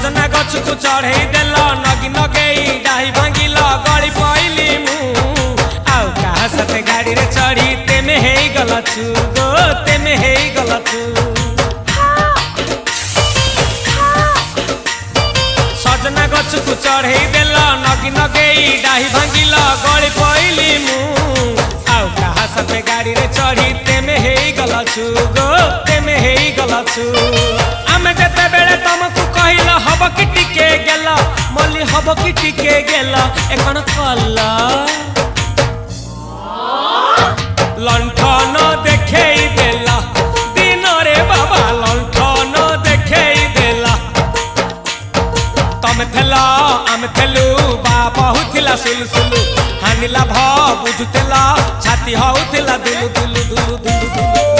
सजना गछ को चढ़े देल नगी नगेई डाही भांगिल गली पइली मु आउ कहा साथे गाड़ी रे चढ़ी तेमे हेई गला छु गो तेमे हेई गला छु सजना गछ को चढ़े देल नगी नगेई डाही भांगिल गली पइली मु आउ कहा साथे गाड़ी रे चढ़ी तेमे हेई गला छु गो तेमे हेई गला छु आमे जेते बेले तुमको कहिल हब कि टिके गेल मल्ली हब कि टिके गेल एकन कला लंठन देखेई देला दिन रे बाबा लंठन देखेई देला तमे थेला आमे थेलु बाबा हुथिला सुलसुलु हानिला भ बुझुतेला छाती हउथिला दुलु दुलु दुलु दुलु दुलु